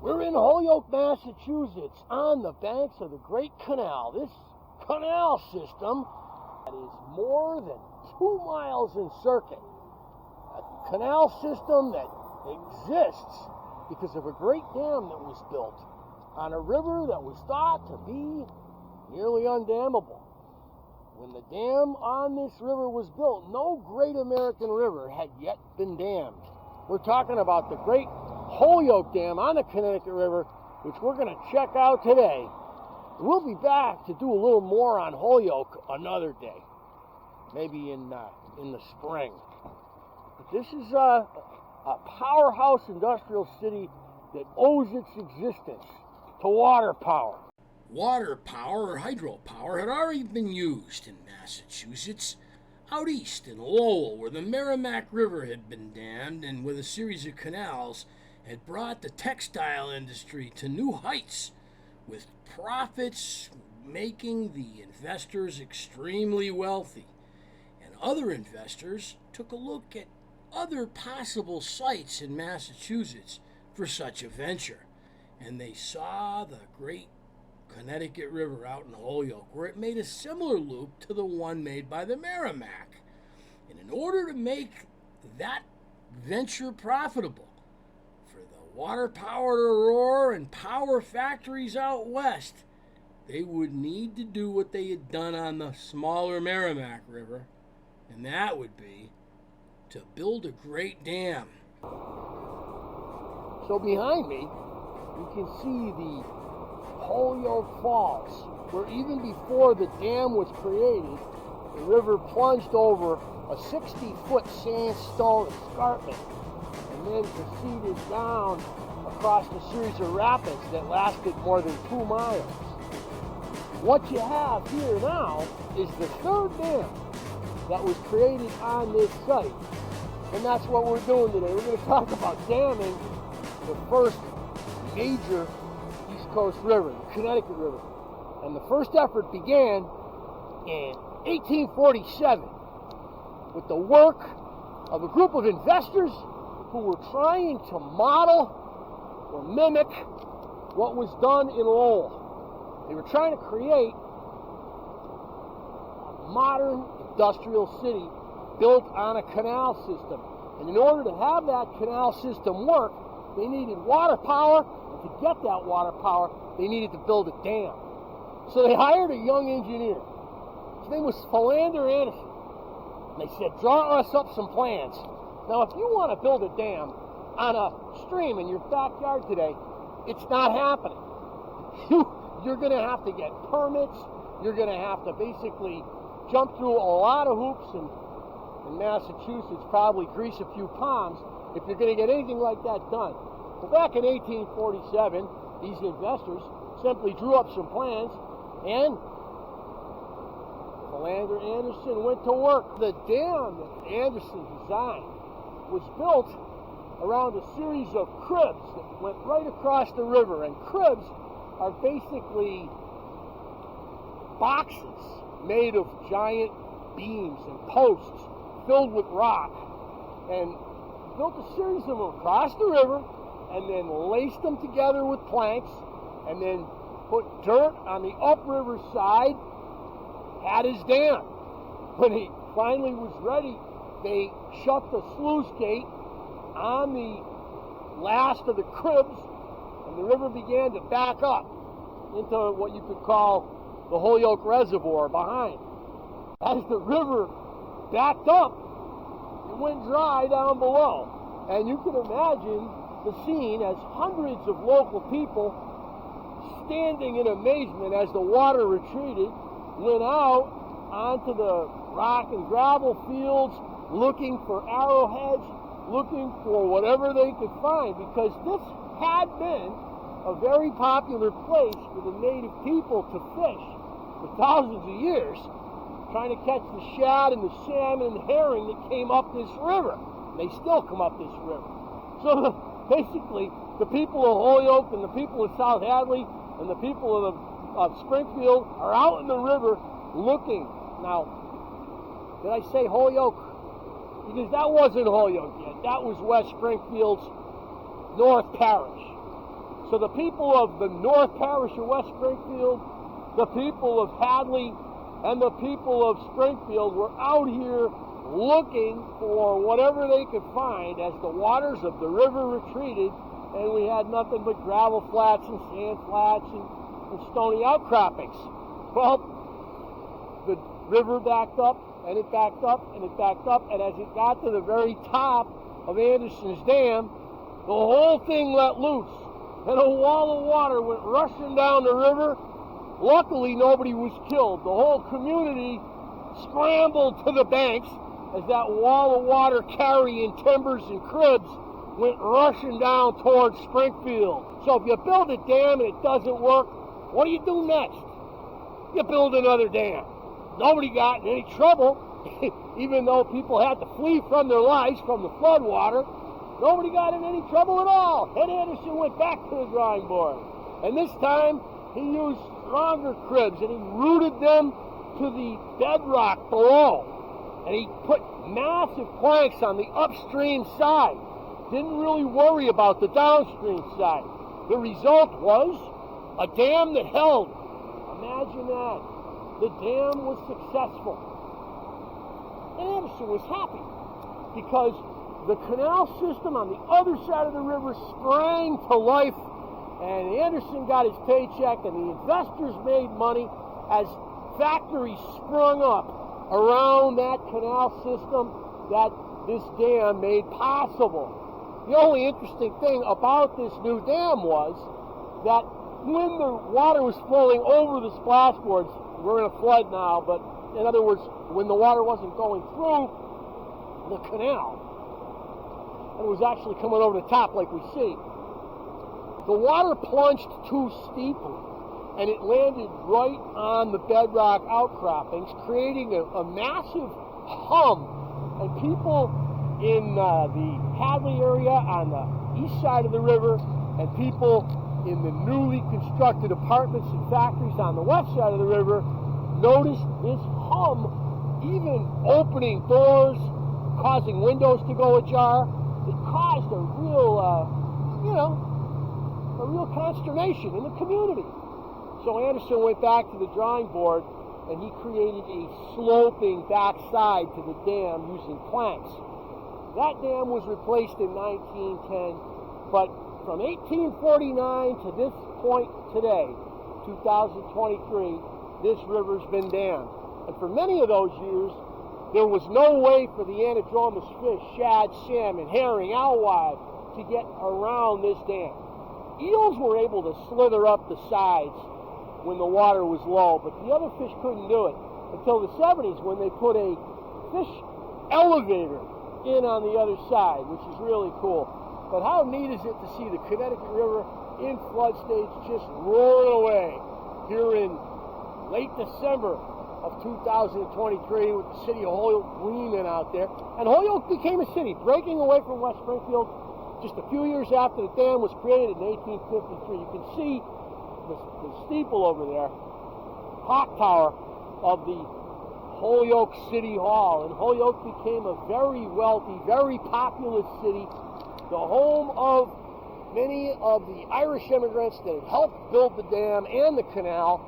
We're in Holyoke, Massachusetts, on the banks of the Great Canal. This canal system is more than 2 miles in circuit. A canal system that exists because of a great dam that was built on a river that was thought to be nearly undammable. When the dam on this river was built, no great American river had yet been dammed. We're talking about the great Holyoke Dam on the Connecticut River, which we're going to check out today. We'll be back to do a little more on Holyoke another day, maybe in the spring. But this is a powerhouse industrial city that owes its existence to water power. Water power or hydropower had already been used in Massachusetts, out east in Lowell, where the Merrimack River had been dammed and with a series of canals had brought the textile industry to new heights, with profits making the investors extremely wealthy. And other investors took a look at other possible sites in Massachusetts for such a venture, and they saw the great Connecticut River out in Holyoke, where it made a similar loop to the one made by the Merrimack. And in order to make that venture profitable for the water-powered Aurora and power factories out west, they would need to do what they had done on the smaller Merrimack River, and that would be to build a great dam. So behind me, you can see the Holyoke Falls, where even before the dam was created, the river plunged over a 60-foot sandstone escarpment and then proceeded down across a series of rapids that lasted more than 2 miles. What you have here now is the third dam that was created on this site, and that's what we're doing today. We're going to talk about damming the first major East Coast river, the Connecticut River. And the first effort began in 1847 with the work of a group of investors who were trying to model or mimic what was done in Lowell. They were trying to create a modern industrial city built on a canal system. And in order to have that canal system work, they needed water power. To get that water power, they needed to build a dam. So they hired a young engineer. His name was Philander Anderson. And they said, draw us up some plans. Now, if you want to build a dam on a stream in your backyard today, it's not happening. You're going to have to get permits. You're going to have to basically jump through a lot of hoops and in Massachusetts probably grease a few palms if you're going to get anything like that done. Well, back in 1847, these investors simply drew up some plans, and Philander Anderson went to work. The dam that Anderson designed was built around a series of cribs that went right across the river, and cribs are basically boxes made of giant beams and posts filled with rock, and built a series of them across the river, and then laced them together with planks, and then put dirt on the upriver side, had his dam. When he finally was ready, they shut the sluice gate on the last of the cribs, and the river began to back up into what you could call the Holyoke Reservoir behind. As the river backed up, it went dry down below, and you can imagine the scene as hundreds of local people standing in amazement as the water retreated, went out onto the rock and gravel fields looking for arrowheads, looking for whatever they could find, because this had been a very popular place for the native people to fish for thousands of years, trying to catch the shad and the salmon and the herring that came up this river. They still come up this river. So basically, the people of Holyoke and the people of South Hadley and the people of Springfield are out in the river looking. Now, did I say Holyoke? Because that wasn't Holyoke yet. That was West Springfield's North Parish. So the people of the North Parish of West Springfield, the people of Hadley, and the people of Springfield were out here looking for whatever they could find as the waters of the river retreated, and we had nothing but gravel flats and sand flats and stony outcroppings. Well, the river backed up, and it backed up, and it backed up, and as it got to the very top of Anderson's Dam, the whole thing let loose, and a wall of water went rushing down the river. Luckily, nobody was killed. The whole community scrambled to the banks as that wall of water carrying timbers and cribs went rushing down towards Springfield. So if you build a dam and it doesn't work, what do you do next? You build another dam. Nobody got in any trouble, even though people had to flee from their lives from the flood water. Nobody got in any trouble at all. Ed Anderson went back to the drawing board. And this time, he used stronger cribs, and he rooted them to the bedrock below. And he put massive planks on the upstream side. Didn't really worry about the downstream side. The result was a dam that held. Imagine that. The dam was successful. And Anderson was happy because the canal system on the other side of the river sprang to life, and Anderson got his paycheck, and the investors made money as factories sprung up around that canal system that this dam made possible. The only interesting thing about this new dam was that when the water was flowing over the splashboards, we're in a flood now, but in other words, when the water wasn't going through the canal, and it was actually coming over the top like we see, the water plunged too steeply, and it landed right on the bedrock outcroppings, creating a massive hum. And people in the Hadley area on the east side of the river, and people in the newly constructed apartments and factories on the west side of the river noticed this hum, even opening doors, causing windows to go ajar. It caused a real, a real consternation in the community. So Anderson went back to the drawing board, and he created a sloping backside to the dam using planks. That dam was replaced in 1910, but from 1849 to this point today, 2023, this river's been dammed. And for many of those years, there was no way for the anadromous fish, shad, salmon, herring, alewives, to get around this dam. Eels were able to slither up the sides when the water was low, but the other fish couldn't do it until the 70s when they put a fish elevator in on the other side, which is really cool. But how neat is it to see the Connecticut River in flood stage just roaring away here in late December of 2023 with the city of Holyoke gleaming out there. And Holyoke became a city, breaking away from West Springfield just a few years after the dam was created in 1853. You can see the steeple over there, clock tower of the Holyoke City Hall. And Holyoke became a very wealthy, very populous city, the home of many of the Irish immigrants that had helped build the dam and the canal,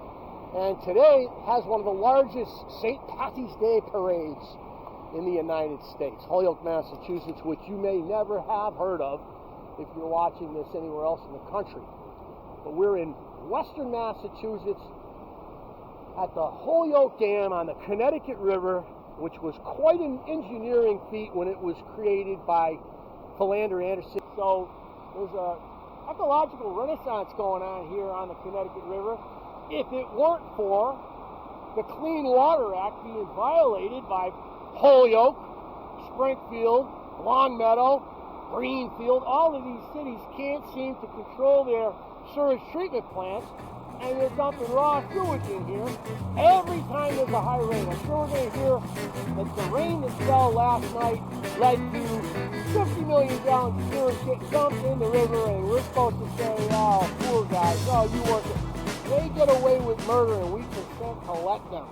and today has one of the largest St. Patty's Day parades in the United States, Holyoke, Massachusetts, which you may never have heard of if you're watching this anywhere else in the country. But we're in western Massachusetts at the Holyoke Dam on the Connecticut River, which was quite an engineering feat when it was created by Philander Anderson. So there's an ecological renaissance going on here on the Connecticut River. If it weren't for the Clean Water Act being violated by Holyoke, Springfield, Longmeadow, Greenfield, all of these cities can't seem to control their sewage treatment plants, and they're dumping raw sewage in here every time there's a high rain. I'm sure we're going to hear that the rain that fell last night led to 50 million gallons of sewage getting dumped in the river, and we're supposed to say, oh, poor guys, oh, you work it. They get away with murder, and we consent to let them.